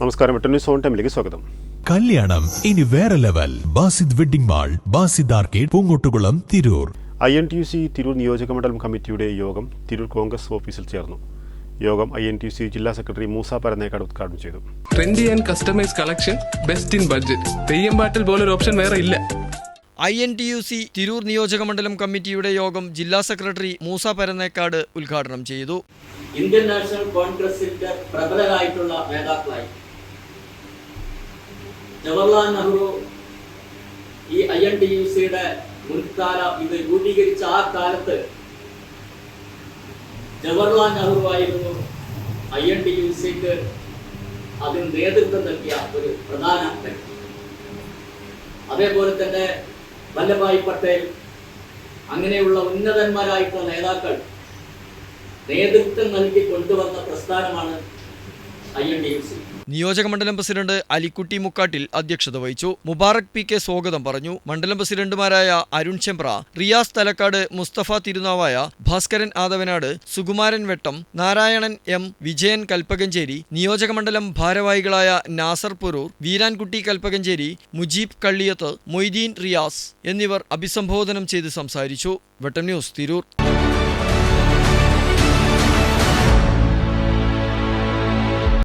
നമസ്കാരം, വെട്ടം news on ടൈമിലേക്ക് സ്വാഗതം. കല്യാണം ഇനി വേറെ level. Basid wedding mall, Basid arcade, Poongottukulam, Tirur. INTUC Tirur നിയോജകമണ്ഡലം കമ്മിറ്റിയുടെ യോഗം തിരൂർ കോൺഗ്രസ് ഓഫീസിൽ ചേർന്നു. യോഗം INTUC ജില്ലാ സെക്രട്ടറി മൂസ പരന്നേക്കാട് ഉദ്ഘാടനം ചെയ്തു. Trendy and customise collection, best in budget. Theyyam പാട്ടിൽ പോലൊരു ഓപ്ഷൻ വേറെ ഇല്ല. INTUC തിരൂർ നിയോജകമണ്ഡലം കമ്മിറ്റിയുടെ യോഗം ജില്ലാ സെക്രട്ടറി മൂസ പരന്നേക്കാട് ഉദ്ഘാടനം ചെയ്തു. ഇന്ത്യൻ നാഷണൽ കോൺഗ്രസിന്റെ പ്രബലരായിട്ടുള്ള നേതാക്കളായി ജവഹർലാൽ നെഹ്റു ഈ INTUCയുടെ മുൻകാല ഇത് രൂപീകരിച്ച ആ കാലത്ത് ജവഹർലാൽ നെഹ്റു ആയിരുന്നു INTUCക്ക് അതിന് നേതൃത്വം നൽകിയ ഒരു പ്രധാന വ്യക്തി. അതേപോലെ തന്നെ വല്ലഭായ് പട്ടേൽ, അങ്ങനെയുള്ള ഉന്നതന്മാരായിട്ടുള്ള നേതാക്കൾ നേതൃത്വം നൽകി കൊണ്ടുവന്ന പ്രസ്ഥാനമാണ് INTUC. നിയോജകമണ്ഡലം പ്രസിഡന്റ് അലിക്കുട്ടി മുക്കാട്ടിൽ അധ്യക്ഷത വഹിച്ചു. മുബാറക് PK സ്വാഗതം പറഞ്ഞു. മണ്ഡലം പ്രസിഡന്റുമാരായ അരുൺ ചെമ്പ്ര, റിയാസ് തലക്കാട്, മുസ്തഫ തിരുനാവായ, ഭാസ്കരൻ ആദവനാട്, സുകുമാരൻ വെട്ടം, നാരായണൻ M, വിജയൻ കൽപ്പകഞ്ചേരി, നിയോജകമണ്ഡലം ഭാരവാഹികളായ നാസർ പുരൂർ, വീരാൻകുട്ടി കൽപ്പകഞ്ചേരി, മുജീബ് കള്ളിയത്ത്, മൊയ്തീൻ റിയാസ് എന്നിവർ അഭിസംബോധനം ചെയ്ത് സംസാരിച്ചു. വെട്ടം ന്യൂസ്, തിരൂർ.